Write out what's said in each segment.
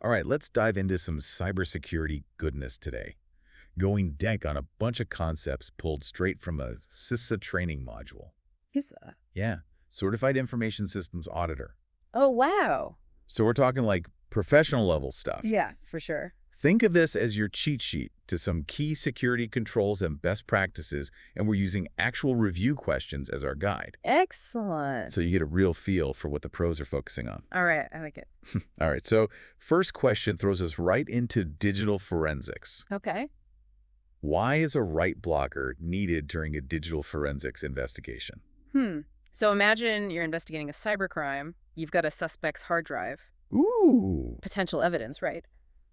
All right, let's dive into some cybersecurity goodness today. Going deck on a bunch of concepts pulled straight from a CISA training module. CISA. Yeah, Certified Information Systems Auditor. Oh, wow. So we're talking like professional level stuff. Yeah, for sure. Think of this as your cheat sheet to some key security controls and best practices, and we're using actual review questions as our guide. Excellent. So you get a real feel for what the pros are focusing on. All right, I like it. All right, so first question throws us right into digital forensics. Okay. Why is a write blocker needed during a digital forensics investigation? So imagine you're investigating a cybercrime. You've got a suspect's hard drive. Ooh. Potential evidence, right?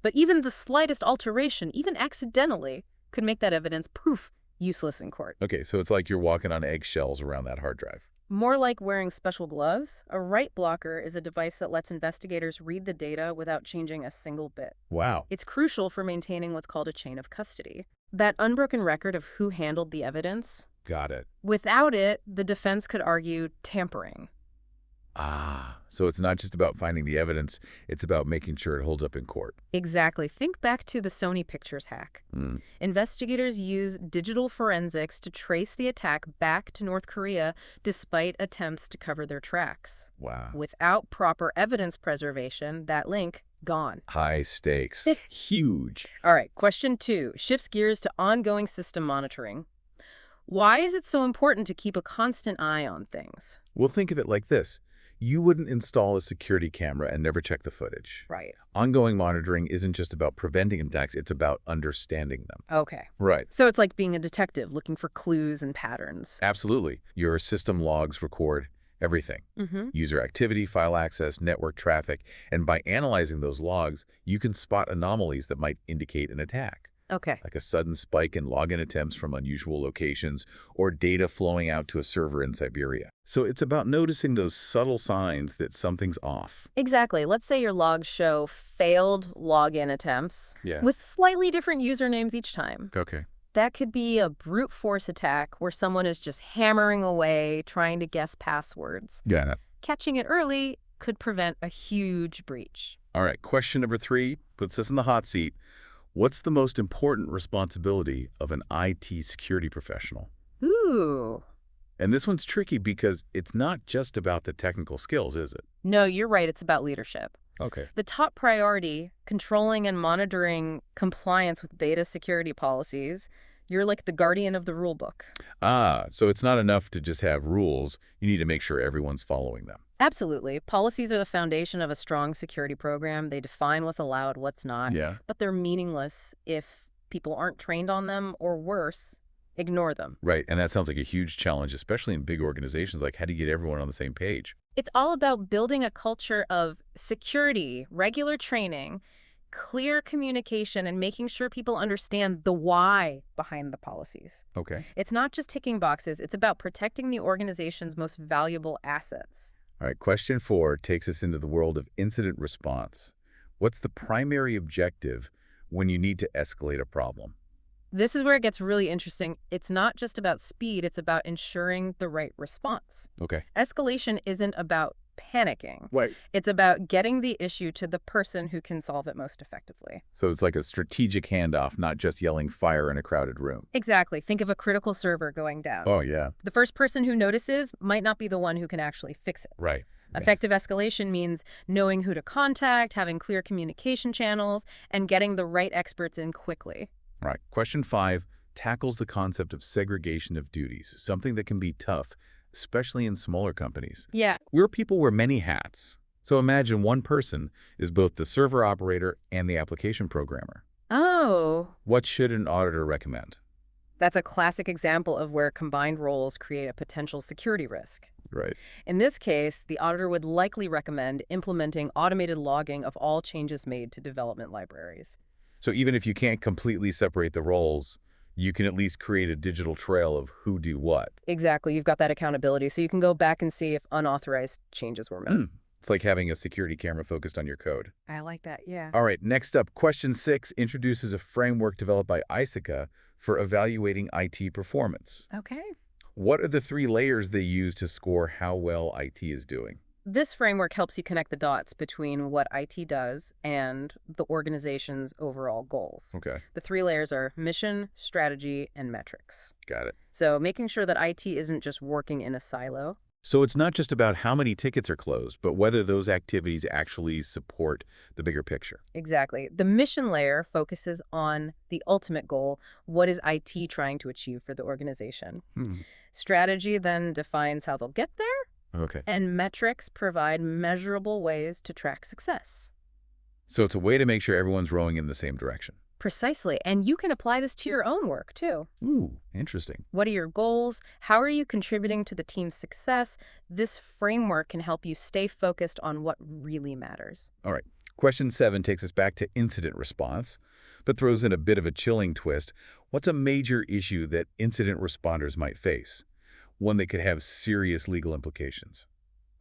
But even the slightest alteration, even accidentally, could make that evidence poof, useless in court. Okay, so it's like you're walking on eggshells around that hard drive. More like wearing special gloves, a write blocker is a device that lets investigators read the data without changing a single bit. Wow. It's crucial for maintaining what's called a chain of custody. That unbroken record of who handled the evidence. Got it. Without it, the defense could argue tampering. So it's not just about finding the evidence, it's about making sure it holds up in court. Exactly. Think back to the Sony Pictures hack. Investigators used digital forensics to trace the attack back to North Korea despite attempts to cover their tracks. Wow. Without proper evidence preservation, that link, gone. High stakes. Huge. All right, question 2 shifts gears to ongoing system monitoring. Why is it so important to keep a constant eye on things? We'll think of it like this. You wouldn't install a security camera and never check the footage. Right. Ongoing monitoring isn't just about preventing attacks, it's about understanding them. Okay. Right. So it's like being a detective looking for clues and patterns. Absolutely. Your system logs record everything. User activity, file access, network traffic, and by analyzing those logs, you can spot anomalies that might indicate an attack. Okay. Like a sudden spike in login attempts from unusual locations or data flowing out to a server in Siberia. So it's about noticing those subtle signs that something's off. Exactly. Let's say your logs show failed login attempts with slightly different usernames each time. Okay. That could be a brute force attack where someone is just hammering away trying to guess passwords. Got it. Catching it early could prevent a huge breach. All right, question number 3 puts us in the hot seat. What's the most important responsibility of an IT security professional? Ooh. And this one's tricky because it's not just about the technical skills, is it? No, you're right. It's about leadership. Okay. The top priority, controlling and monitoring compliance with data security policies. You're like the guardian of the rule book. So it's not enough to just have rules. You need to make sure everyone's following them. Absolutely. Policies are the foundation of a strong security program. They define what's allowed, what's not. Yeah. But they're meaningless if people aren't trained on them, or worse, ignore them. Right, and that sounds like a huge challenge, especially in big organizations. Like, how do you get everyone on the same page? It's all about building a culture of security, regular training, clear communication, and making sure people understand the why behind the policies. Okay. It's not just ticking boxes. It's about protecting the organization's most valuable assets. All right, question 4 takes us into the world of incident response. What's the primary objective when you need to escalate a problem? This is where it gets really interesting. It's not just about speed, it's about ensuring the right response. Okay. Escalation isn't about panicking. Right. It's about getting the issue to the person who can solve it most effectively. So it's like a strategic handoff, not just yelling fire in a crowded room. Exactly. Think of a critical server going down. Oh, yeah. The first person who notices might not be the one who can actually fix it. Right. Effective escalation means knowing who to contact, having clear communication channels, and getting the right experts in quickly. All right. Question 5 tackles the concept of segregation of duties, something that can be tough, especially in smaller companies. Yeah. Where people wear many hats. So imagine one person is both the server operator and the application programmer. Oh. What should an auditor recommend? That's a classic example of where combined roles create a potential security risk. Right. In this case, the auditor would likely recommend implementing automated logging of all changes made to development libraries. So even if you can't completely separate the roles, you can at least create a digital trail of who do what. Exactly. You've got that accountability, so you can go back and see if unauthorized changes were made. It's like having a security camera focused on your code. I like that, yeah. All right, next up, question 6 introduces a framework developed by ISACA for evaluating IT performance. Okay. What are the 3 layers they use to score how well IT is doing? This framework helps you connect the dots between what IT does and the organization's overall goals. Okay, The three layers are mission, strategy, and metrics. got it. So making sure that IT isn't just working in a silo. So it's not just about how many tickets are closed, but whether those activities actually support the bigger picture. Exactly. The mission layer focuses on the ultimate goal. What is IT trying to achieve for the organization? Hmm. Strategy then defines how they'll get there, Okay. and metrics provide measurable ways to track success. So it's a way to make sure everyone's rowing in the same direction. Precisely. And you can apply this to your own work, too. Ooh, interesting. What are your goals? How are you contributing to the team's success? This framework can help you stay focused on what really matters. All right. Question 7 takes us back to incident response, but throws in a bit of a chilling twist. What's a major issue that incident responders might face? One that could have serious legal implications.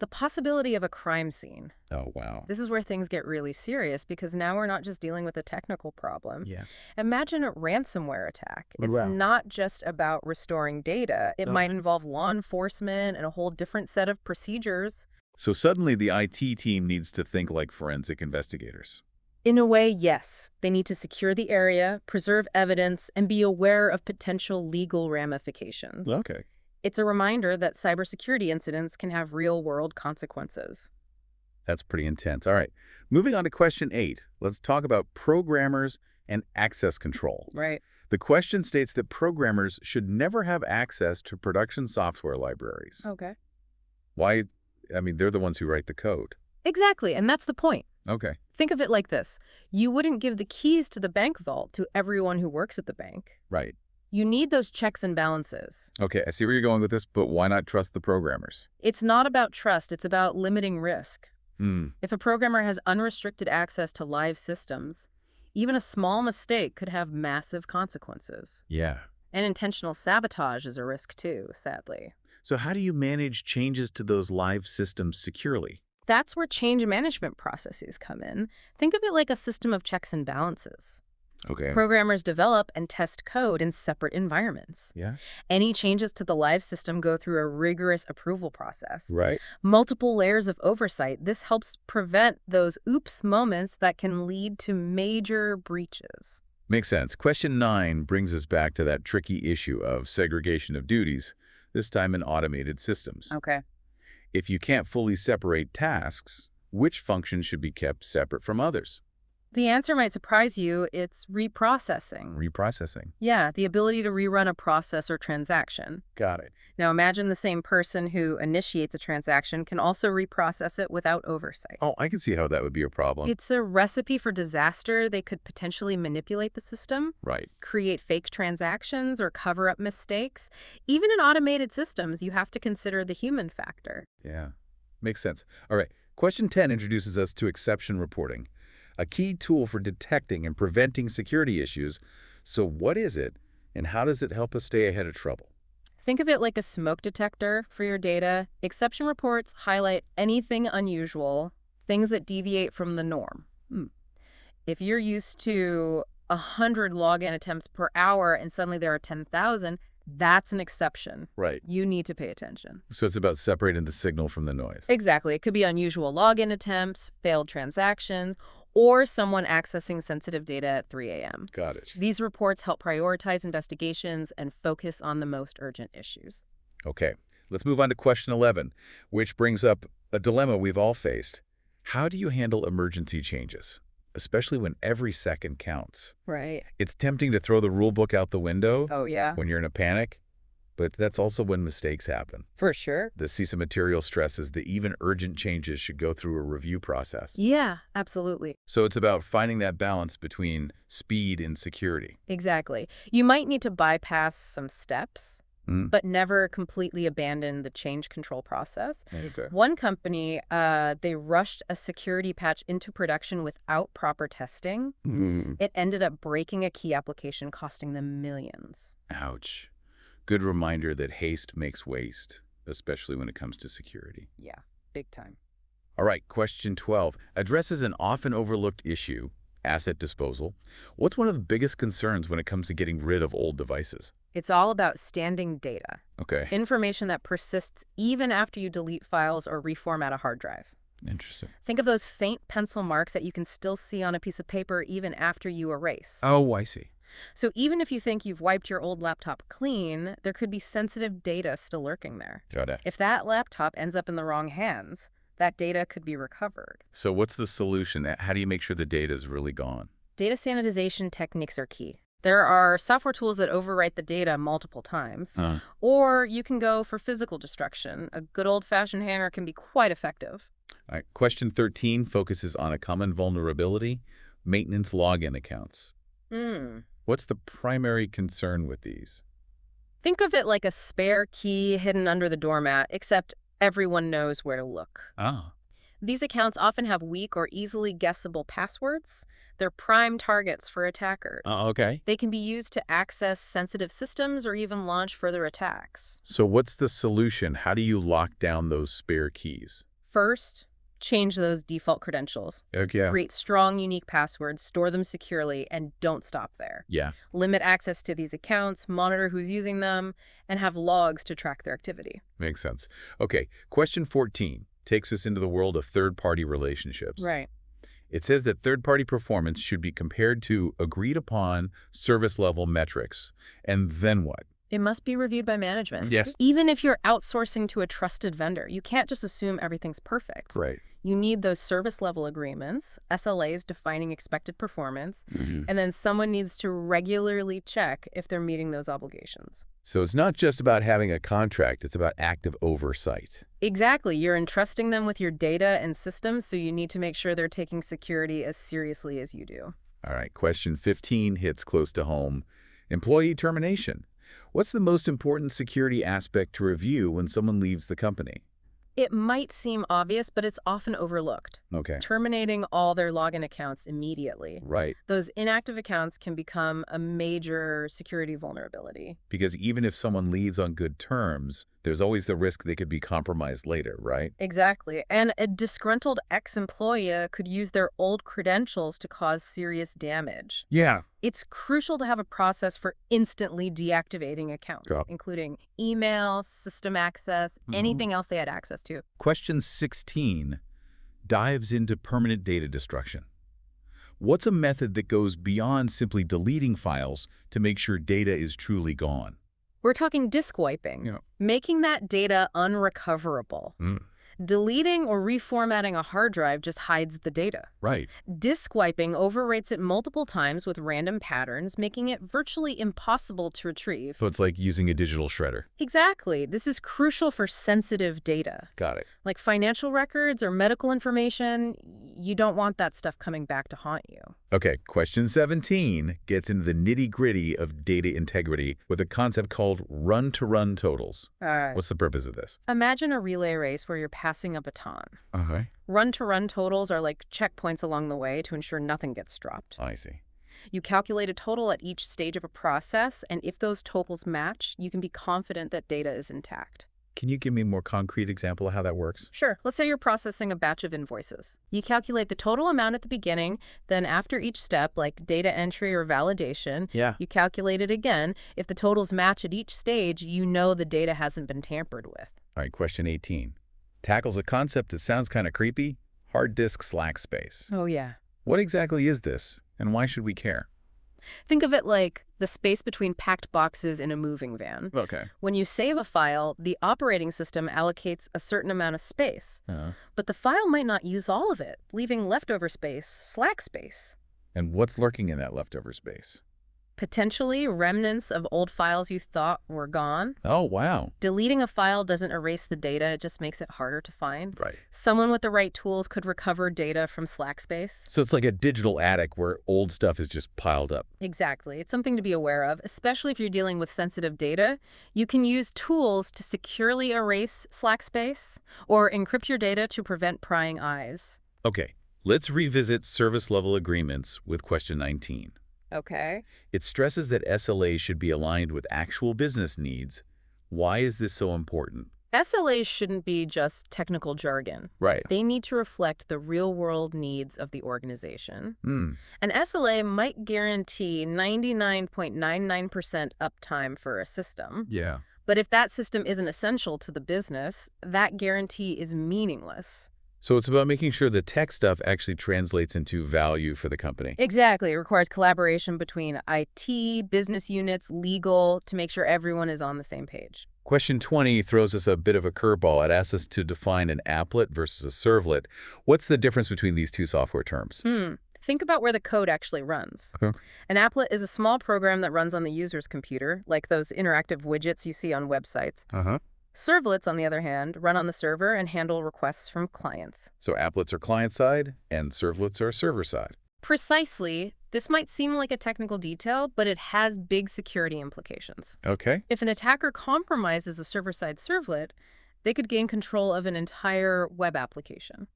The possibility of a crime scene. Oh, wow. This is where things get really serious because now we're not just dealing with a technical problem. Yeah. Imagine a ransomware attack. It's Wow. not just about restoring data. It No. might involve law enforcement and a whole different set of procedures. So suddenly the IT team needs to think like forensic investigators. In a way, yes. They need to secure the area, preserve evidence, and be aware of potential legal ramifications. Okay. It's a reminder that cybersecurity incidents can have real-world consequences. That's pretty intense. All right. Moving on to question 8. Let's talk about programmers and access control. Right. The question states that programmers should never have access to production software libraries. Okay. Why? I mean, they're the ones who write the code. Exactly, and that's the point. Okay. Think of it like this. You wouldn't give the keys to the bank vault to everyone who works at the bank. Right. You need those checks and balances. Okay, I see where you're going with this, but why not trust the programmers? It's not about trust, it's about limiting risk. Hmm. If a programmer has unrestricted access to live systems, even a small mistake could have massive consequences. Yeah. And intentional sabotage is a risk too, sadly. So how do you manage changes to those live systems securely? That's where change management processes come in. Think of it like a system of checks and balances. Okay. Programmers develop and test code in separate environments. Yeah. Any changes to the live system go through a rigorous approval process. Right. Multiple layers of oversight. This helps prevent those oops moments that can lead to major breaches. Makes sense. Question 9 brings us back to that tricky issue of segregation of duties, this time in automated systems. Okay. If you can't fully separate tasks, which functions should be kept separate from others? The answer might surprise you. It's reprocessing. Reprocessing. Yeah, the ability to rerun a process or transaction. Got it. Now imagine the same person who initiates a transaction can also reprocess it without oversight. Oh, I can see how that would be a problem. It's a recipe for disaster. They could potentially manipulate the system, Right. create fake transactions, or cover up mistakes. Even in automated systems, you have to consider the human factor. Yeah. Makes sense. All right. Question 10 introduces us to exception reporting, a key tool for detecting and preventing security issues. So what is it, and how does it help us stay ahead of trouble? Think of it like a smoke detector for your data. Exception reports highlight anything unusual, things that deviate from the norm. If you're used to 100 login attempts per hour and suddenly there are 10,000, that's an exception. Right. You need to pay attention. So it's about separating the signal from the noise. Exactly. It could be unusual login attempts, failed transactions, or someone accessing sensitive data at 3 a.m. Got it. These reports help prioritize investigations and focus on the most urgent issues. Okay. Let's move on to question 11, which brings up a dilemma we've all faced. How do you handle emergency changes, especially when every second counts? Right. It's tempting to throw the rule book out the window Oh, yeah. when you're in a panic, but that's also when mistakes happen. For sure. The CISA material stresses that even urgent changes should go through a review process. Yeah, absolutely. So it's about finding that balance between speed and security. Exactly. You might need to bypass some steps, Mm. but never completely abandon the change control process. Okay. One company, they rushed a security patch into production without proper testing. It ended up breaking a key application, costing them millions. Ouch. Good reminder that haste makes waste, especially when it comes to security. Yeah, big time. All right, question 12 addresses an often overlooked issue, asset disposal. What's one of the biggest concerns when it comes to getting rid of old devices? It's all about standing data, Okay, information that persists even after you delete files or reformat a hard drive. interesting. Think of those faint pencil marks that you can still see on a piece of paper even after you erase. Oh, I see. So even if you think you've wiped your old laptop clean, there could be sensitive data still lurking there. Got it. If that laptop ends up in the wrong hands, that data could be recovered. So what's the solution? How do you make sure the data is really gone? Data sanitization techniques are key. There are software tools that overwrite the data multiple times, or you can go for physical destruction. A good old-fashioned hammer can be quite effective. All right, question 13 focuses on a common vulnerability, maintenance login accounts. What's the primary concern with these? Think of it like a spare key hidden under the doormat, except everyone knows where to look. Ah, These accounts often have weak or easily guessable passwords. They're prime targets for attackers. okay. They can be used to access sensitive systems or even launch further attacks. So what's the solution? How do you lock down those spare keys? First, change those default credentials. Okay. Create strong, unique passwords, store them securely, and don't stop there. Yeah, Limit access to these accounts, monitor who's using them, and have logs to track their activity. makes sense. Okay, question 14 takes us into the world of third-party relationships. Right. It says that third-party performance should be compared to agreed-upon service-level metrics. And then what? It must be reviewed by management. Yes. Even if you're outsourcing to a trusted vendor, you can't just assume everything's perfect. Right. You need those service level agreements, SLAs defining expected performance, and then someone needs to regularly check if they're meeting those obligations. So it's not just about having a contract, it's about active oversight. Exactly. You're entrusting them with your data and systems, so you need to make sure they're taking security as seriously as you do. All right, question 15 hits close to home. Employee termination. What's the most important security aspect to review when someone leaves the company? It might seem obvious, but it's often overlooked. Okay. Terminating all their login accounts immediately. Right. Those inactive accounts can become a major security vulnerability. Because even if someone leaves on good terms, there's always the risk they could be compromised later, right? Exactly. And a disgruntled ex-employee could use their old credentials to cause serious damage. Yeah. It's crucial to have a process for instantly deactivating accounts, including email, system access, anything else they had access to. Question 16 dives into permanent data destruction. What's a method that goes beyond simply deleting files to make sure data is truly gone? We're talking disk wiping, making that data unrecoverable. Deleting or reformatting a hard drive just hides the data. Right. Disk wiping overwrites it multiple times with random patterns, making it virtually impossible to retrieve. So it's like using a digital shredder. Exactly. This is crucial for sensitive data. Got it. Like financial records or medical information. You don't want that stuff coming back to haunt you. Okay, question 17 gets into the nitty-gritty of data integrity with a concept called run-to-run totals. All right. What's the purpose of this? Imagine a relay race where you're passing a baton. Okay. Run-to-run totals are like checkpoints along the way to ensure nothing gets dropped. I see. You calculate a total at each stage of a process, and if those totals match, you can be confident that data is intact. Can you give me a more concrete example of how that works? Sure. Let's say you're processing a batch of invoices. You calculate the total amount at the beginning, then after each step, like data entry or validation, you calculate it again. If the totals match at each stage, you know the data hasn't been tampered with. All right, question 18. Tackles a concept that sounds kind of creepy, hard disk slack space. Oh, yeah. What exactly is this, and why should we care? Think of it like the space between packed boxes in a moving van. Okay. When you save a file, the operating system allocates a certain amount of space. But the file might not use all of it, leaving leftover space, slack space. And what's lurking in that leftover space? Potentially remnants of old files you thought were gone. Oh, wow. Deleting a file doesn't erase the data, it just makes it harder to find. Right. Someone with the right tools could recover data from slack space. So it's like a digital attic where old stuff is just piled up. Exactly. It's something to be aware of, especially if you're dealing with sensitive data. You can use tools to securely erase slack space or encrypt your data to prevent prying eyes. Okay, let's revisit service level agreements with question 19. Okay. It stresses that SLAs should be aligned with actual business needs. Why is this so important? SLAs shouldn't be just technical jargon. Right. They need to reflect the real-world needs of the organization. Hmm. An SLA might guarantee 99.99% uptime for a system, Yeah. but if that system isn't essential to the business, that guarantee is meaningless. So it's about making sure the tech stuff actually translates into value for the company. Exactly. It requires collaboration between IT, business units, legal, to make sure everyone is on the same page. Question 20 throws us a bit of a curveball. It asks us to define an applet versus a servlet. What's the difference between these two software terms? Think about where the code actually runs. Okay. An applet is a small program that runs on the user's computer, like those interactive widgets you see on websites. Uh-huh. Servlets, on the other hand, run on the server and handle requests from clients. So applets are client-side and servlets are server-side. Precisely. This might seem like a technical detail, but it has big security implications. Okay. If an attacker compromises a server-side servlet, they could gain control of an entire web application.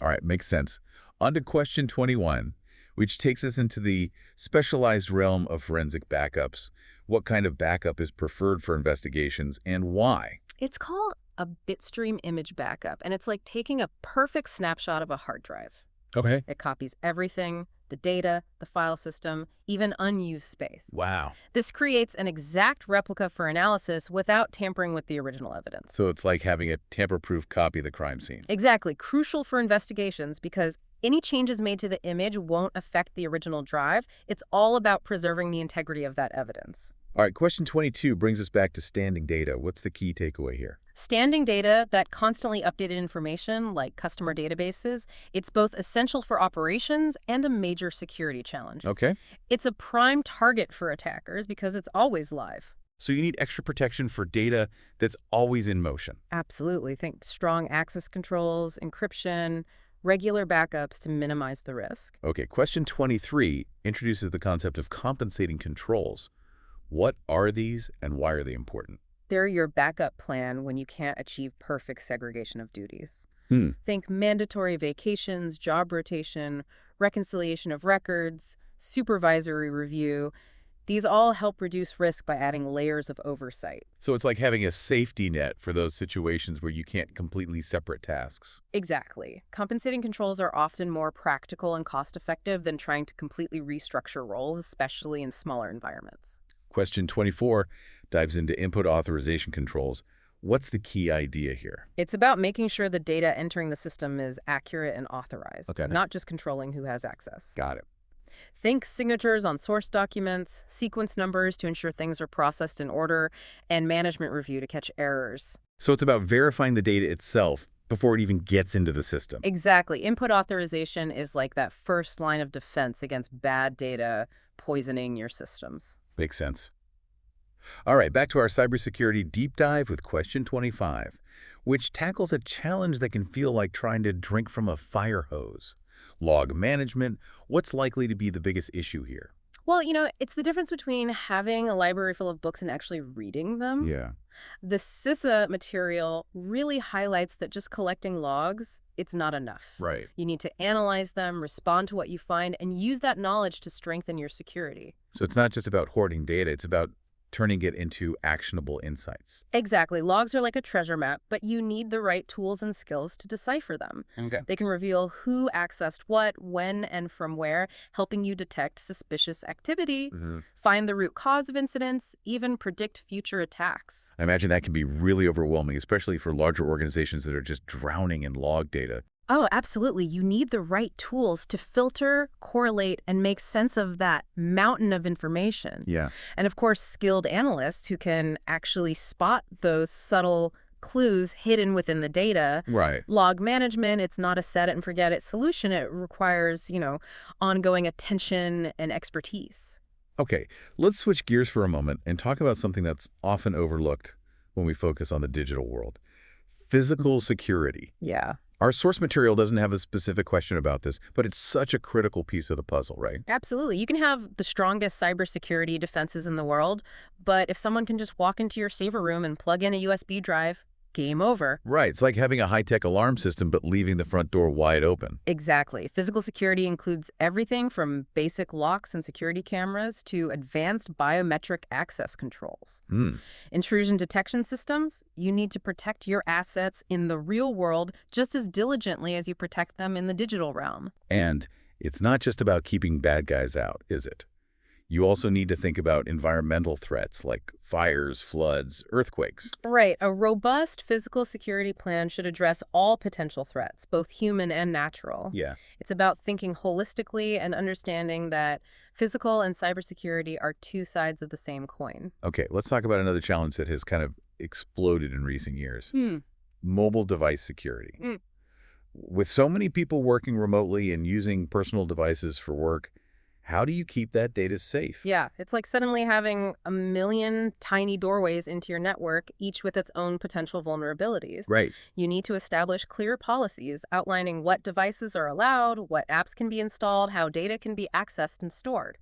All right, makes sense. On to question 21, which takes us into the specialized realm of forensic backups. What kind of backup is preferred for investigations and why? It's called a bitstream image backup, and it's like taking a perfect snapshot of a hard drive. Okay. It copies everything, the data, the file system, even unused space. Wow. This creates an exact replica for analysis without tampering with the original evidence. So it's like having a tamper-proof copy of the crime scene. Exactly. Crucial for investigations because any changes made to the image won't affect the original drive. It's all about preserving the integrity of that evidence. All right, question 22 brings us back to standing data. What's the key takeaway here? Standing data, that constantly updated information like customer databases, it's both essential for operations and a major security challenge. Okay. It's a prime target for attackers because it's always live. So you need extra protection for data that's always in motion. Absolutely. Think strong access controls, encryption, regular backups to minimize the risk. Okay, question 23 introduces the concept of compensating controls. What are these and why are they important? They're your backup plan when you can't achieve perfect segregation of duties. Think mandatory vacations, job rotation, reconciliation of records, supervisory review. These all help reduce risk by adding layers of oversight. So it's like having a safety net for those situations where you can't completely separate tasks. Exactly. Compensating controls are often more practical and cost-effective than trying to completely restructure roles, especially in smaller environments. Question 24 dives into input authorization controls. What's the key idea here? It's about making sure the data entering the system is accurate and authorized, Okay. not just controlling who has access. Got it. Think signatures on source documents, sequence numbers to ensure things are processed in order, and management review to catch errors. So it's about verifying the data itself before it even gets into the system. Exactly. Input authorization is like that first line of defense against bad data poisoning your systems. Makes sense. All right, back to our cybersecurity deep dive with question 25, which tackles a challenge that can feel like trying to drink from a fire hose. Log management, what's likely to be the biggest issue here? Well, it's the difference between having a library full of books and actually reading them. Yeah. The CISA material really highlights that just collecting logs, it's not enough. Right. You need to analyze them, respond to what you find, and use that knowledge to strengthen your security. So it's not just about hoarding data, it's about turning it into actionable insights. Exactly. Logs are like a treasure map, but you need the right tools and skills to decipher them. Okay. They can reveal who accessed what, when, and from where, helping you detect suspicious activity, find the root cause of incidents, even predict future attacks. I imagine that can be really overwhelming, especially for larger organizations that are just drowning in log data. Oh, absolutely. You need the right tools to filter, correlate, and make sense of that mountain of information. Yeah. And of course, skilled analysts who can actually spot those subtle clues hidden within the data. Right. Log management, it's not a set it and forget it solution. It requires, ongoing attention and expertise. Okay, let's switch gears for a moment and talk about something that's often overlooked when we focus on the digital world. Physical security. Yeah. Our source material doesn't have a specific question about this, but it's such a critical piece of the puzzle, right? Absolutely. You can have the strongest cybersecurity defenses in the world, but if someone can just walk into your server room and plug in a USB drive, game over. Right. It's like having a high-tech alarm system but leaving the front door wide open. Exactly. Physical security includes everything from basic locks and security cameras to advanced biometric access controls. Hmm. Intrusion detection systems, you need to protect your assets in the real world just as diligently as you protect them in the digital realm. And it's not just about keeping bad guys out, is it? You also need to think about environmental threats like fires, floods, earthquakes. Right. A robust physical security plan should address all potential threats, both human and natural. Yeah. It's about thinking holistically and understanding that physical and cybersecurity are two sides of the same coin. Okay, let's talk about another challenge that has kind of exploded in recent years. Hmm. Mobile device security. Mm. With so many people working remotely and using personal devices for work, how do you keep that data safe? Yeah, it's like suddenly having a million tiny doorways into your network, each with its own potential vulnerabilities. Right. You need to establish clear policies outlining what devices are allowed, what apps can be installed, how data can be accessed and stored.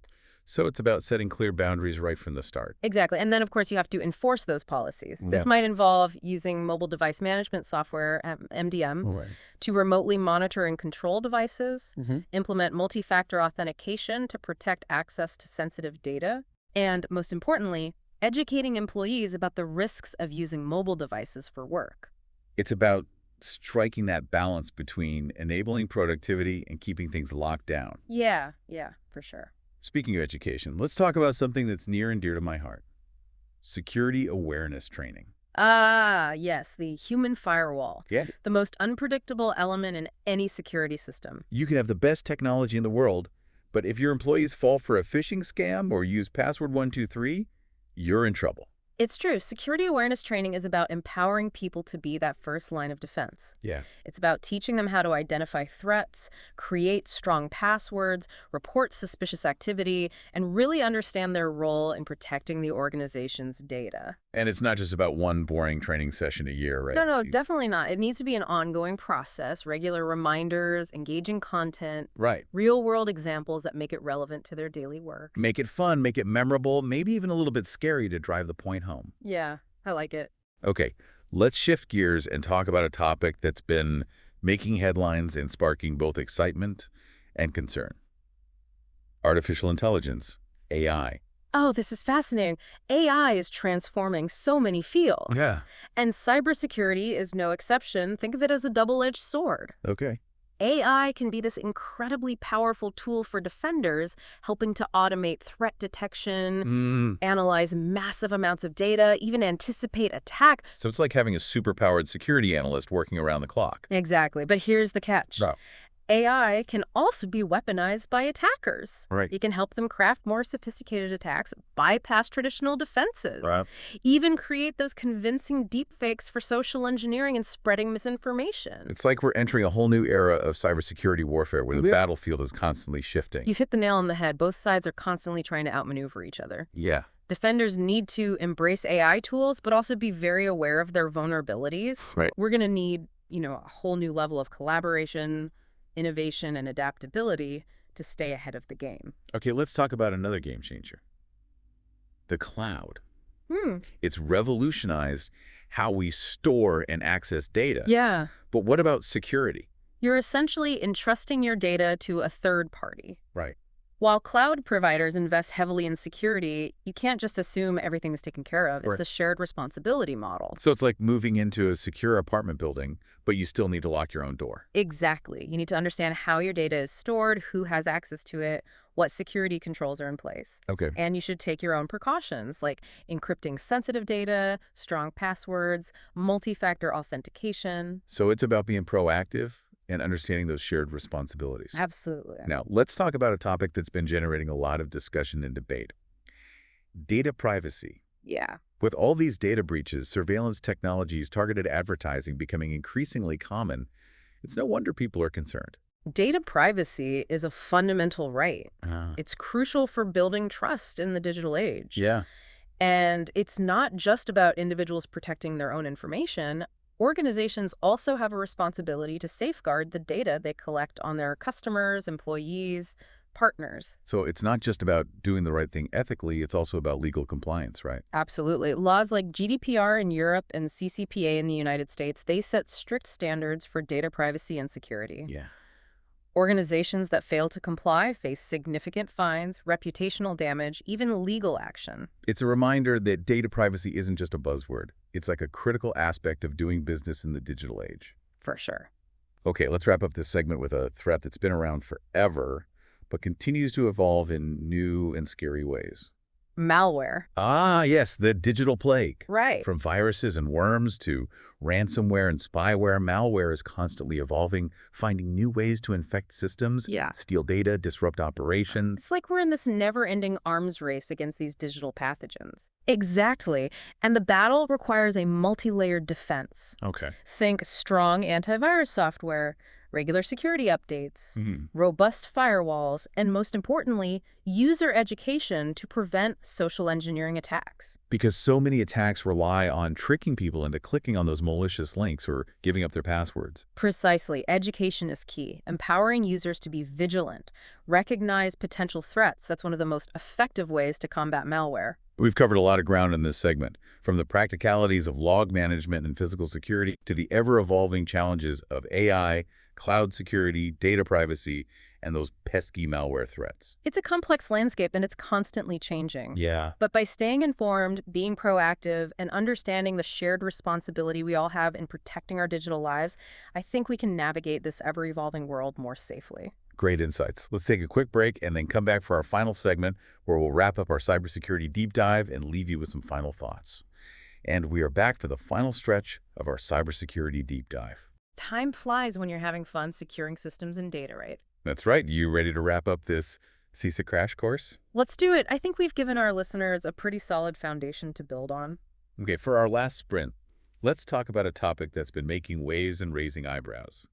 So it's about setting clear boundaries right from the start. Exactly. And then, of course, you have to enforce those policies. Yeah. This might involve using mobile device management software, MDM, Right. to remotely monitor and control devices, implement multi-factor authentication to protect access to sensitive data, and, most importantly, educating employees about the risks of using mobile devices for work. It's about striking that balance between enabling productivity and keeping things locked down. Yeah, for sure. Speaking of education, let's talk about something that's near and dear to my heart. Security awareness training. Ah, yes, the human firewall. Yeah. The most unpredictable element in any security system. You can have the best technology in the world, but if your employees fall for a phishing scam or use password 123, you're in trouble. It's true. Security awareness training is about empowering people to be that first line of defense. Yeah. It's about teaching them how to identify threats, create strong passwords, report suspicious activity, and really understand their role in protecting the organization's data. And it's not just about one boring training session a year, right? No, definitely not. It needs to be an ongoing process, regular reminders, engaging content, Right. real-world examples that make it relevant to their daily work. Make it fun, make it memorable, maybe even a little bit scary to drive the point home. Yeah, I like it. Okay, let's shift gears and talk about a topic that's been making headlines and sparking both excitement and concern. Artificial intelligence, AI. Oh, this is fascinating. AI is transforming so many fields. Yeah. And cybersecurity is no exception. Think of it as a double-edged sword. Okay. AI can be this incredibly powerful tool for defenders, helping to automate threat detection, analyze massive amounts of data, even anticipate attack. So it's like having a superpowered security analyst working around the clock. Exactly. But here's the catch. No. AI can also be weaponized by attackers. Right. It can help them craft more sophisticated attacks, bypass traditional defenses, Right. even create those convincing deepfakes for social engineering and spreading misinformation. It's like we're entering a whole new era of cybersecurity warfare where the battlefield is constantly shifting. You've hit the nail on the head. Both sides are constantly trying to outmaneuver each other. Yeah. Defenders need to embrace AI tools, but also be very aware of their vulnerabilities. Right. We're going to need, a whole new level of collaboration, innovation, and adaptability to stay ahead of the game. Okay, let's talk about another game changer. The cloud. Hmm. It's revolutionized how we store and access data. Yeah. But what about security? You're essentially entrusting your data to a third party. Right. While cloud providers invest heavily in security, you can't just assume everything's taken care of. It's Right. a shared responsibility model. So it's like moving into a secure apartment building, but you still need to lock your own door. Exactly. You need to understand how your data is stored, who has access to it, what security controls are in place. Okay. And you should take your own precautions, like encrypting sensitive data, strong passwords, multi-factor authentication. So it's about being proactive and understanding those shared responsibilities. Absolutely. Now, let's talk about a topic that's been generating a lot of discussion and debate. Data privacy. Yeah. With all these data breaches, surveillance technologies, targeted advertising becoming increasingly common, it's no wonder people are concerned. Data privacy is a fundamental right. It's crucial for building trust in the digital age. Yeah. And it's not just about individuals protecting their own information. Organizations also have a responsibility to safeguard the data they collect on their customers, employees, partners. So it's not just about doing the right thing ethically, it's also about legal compliance, right? Absolutely. Laws like GDPR in Europe and CCPA in the United States, they set strict standards for data privacy and security. Yeah. Organizations that fail to comply face significant fines, reputational damage, even legal action. It's a reminder that data privacy isn't just a buzzword. It's like a critical aspect of doing business in the digital age. For sure. Okay, let's wrap up this segment with a threat that's been around forever, but continues to evolve in new and scary ways. Malware. Ah, yes, the digital plague. Right. From viruses and worms to ransomware and spyware, malware is constantly evolving, finding new ways to infect systems, Yeah. steal data, disrupt operations. It's like we're in this never-ending arms race against these digital pathogens. Exactly. And the battle requires a multi-layered defense. Okay. Think strong antivirus software, regular security updates, Hmm. robust firewalls, and most importantly, user education to prevent social engineering attacks. Because so many attacks rely on tricking people into clicking on those malicious links or giving up their passwords. Precisely. Education is key. Empowering users to be vigilant, recognize potential threats. That's one of the most effective ways to combat malware. We've covered a lot of ground in this segment, from the practicalities of log management and physical security to the ever-evolving challenges of AI, cloud security, data privacy, and those pesky malware threats. It's a complex landscape and it's constantly changing. Yeah. But by staying informed, being proactive, and understanding the shared responsibility we all have in protecting our digital lives, I think we can navigate this ever-evolving world more safely. Great insights. Let's take a quick break and then come back for our final segment where we'll wrap up our cybersecurity deep dive and leave you with some final thoughts. And we are back for the final stretch of our cybersecurity deep dive. Time flies when you're having fun securing systems and data, right? That's right. You ready to wrap up this CISA crash course? Let's do it. I think we've given our listeners a pretty solid foundation to build on. Okay, for our last sprint, let's talk about a topic that's been making waves and raising eyebrows.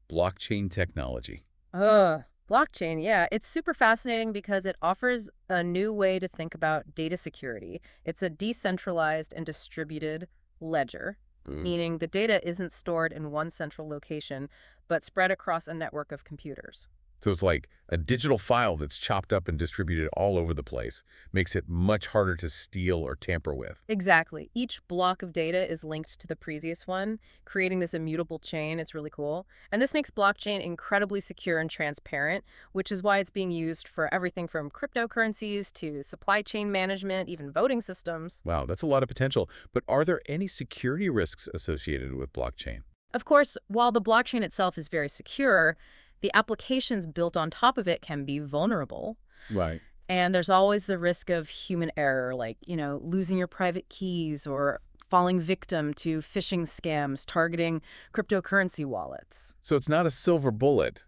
Blockchain technology. Blockchain, yeah. It's super fascinating because it offers a new way to think about data security. It's a decentralized and distributed ledger, meaning the data isn't stored in one central location, but spread across a network of computers. So it's like a digital file that's chopped up and distributed all over the place, makes it much harder to steal or tamper with. Exactly. Each block of data is linked to the previous one, creating this immutable chain. It's really cool. And this makes blockchain incredibly secure and transparent, which is why it's being used for everything from cryptocurrencies to supply chain management, even voting systems. Wow, that's a lot of potential. But are there any security risks associated with blockchain? Of course, while the blockchain itself is very secure, the applications built on top of it can be vulnerable. Right. And there's always the risk of human error, like, losing your private keys or falling victim to phishing scams targeting cryptocurrency wallets. So it's not a silver bullet,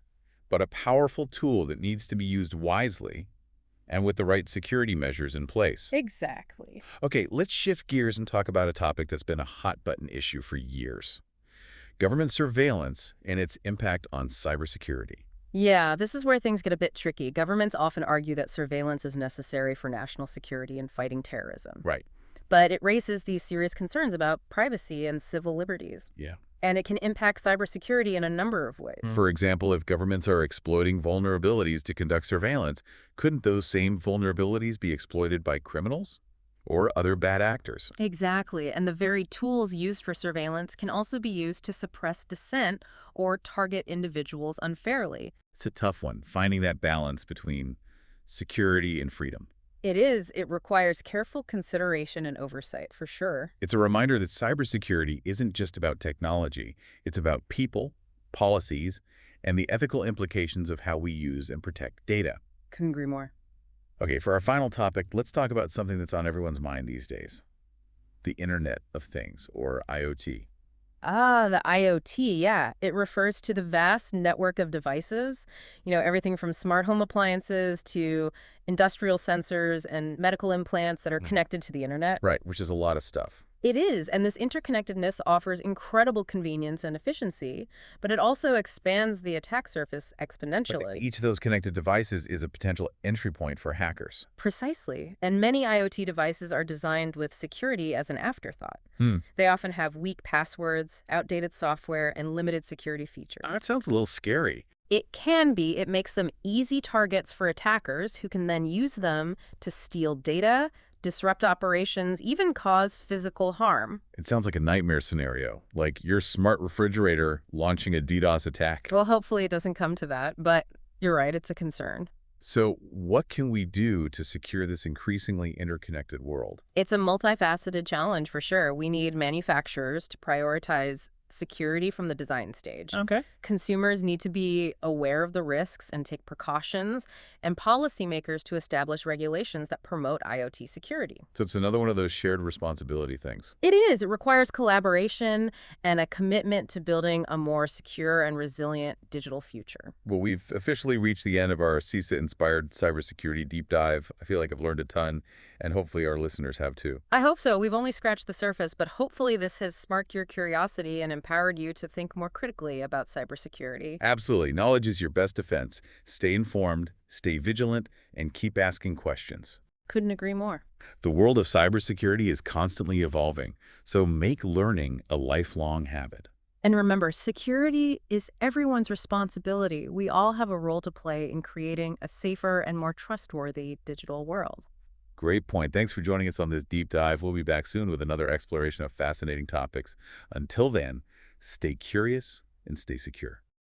but a powerful tool that needs to be used wisely and with the right security measures in place. Exactly. Okay, let's shift gears and talk about a topic that's been a hot-button issue for years. Government surveillance and its impact on cybersecurity. Yeah, this is where things get a bit tricky. Governments often argue that surveillance is necessary for national security and fighting terrorism. Right. But it raises these serious concerns about privacy and civil liberties. Yeah. And it can impact cybersecurity in a number of ways. For example, if governments are exploiting vulnerabilities to conduct surveillance, couldn't those same vulnerabilities be exploited by criminals or other bad actors? Exactly. And the very tools used for surveillance can also be used to suppress dissent or target individuals unfairly. It's a tough one, finding that balance between security and freedom. It is. It requires careful consideration and oversight, for sure. It's a reminder that cybersecurity isn't just about technology. It's about people, policies, and the ethical implications of how we use and protect data. Couldn't agree more. Okay, for our final topic, let's talk about something that's on everyone's mind these days. The Internet of Things, or IoT. The IoT, yeah. It refers to the vast network of devices, everything from smart home appliances to industrial sensors and medical implants that are connected to the internet. Right, which is a lot of stuff. It is, and this interconnectedness offers incredible convenience and efficiency, but it also expands the attack surface exponentially. But each of those connected devices is a potential entry point for hackers. Precisely, and many IoT devices are designed with security as an afterthought. They often have weak passwords, outdated software, and limited security features. That sounds a little scary. It can be. It makes them easy targets for attackers who can then use them to steal data, disrupt operations, even cause physical harm. It sounds like a nightmare scenario, like your smart refrigerator launching a DDoS attack. Well, hopefully it doesn't come to that, but you're right, it's a concern. So what can we do to secure this increasingly interconnected world? It's a multifaceted challenge for sure. We need manufacturers to prioritize security from the design stage. Okay. Consumers need to be aware of the risks and take precautions, and policymakers to establish regulations that promote IoT security. So it's another one of those shared responsibility things. It is. It requires collaboration and a commitment to building a more secure and resilient digital future. Well, we've officially reached the end of our CISA-inspired cybersecurity deep dive. I feel like I've learned a ton, and hopefully our listeners have too. I hope so. We've only scratched the surface, but hopefully this has sparked your curiosity and empowered you to think more critically about cybersecurity. Absolutely. Knowledge is your best defense. Stay informed, stay vigilant, and keep asking questions. Couldn't agree more. The world of cybersecurity is constantly evolving, so make learning a lifelong habit. And remember, security is everyone's responsibility. We all have a role to play in creating a safer and more trustworthy digital world. Great point. Thanks for joining us on this deep dive. We'll be back soon with another exploration of fascinating topics. Until then, stay curious and stay secure.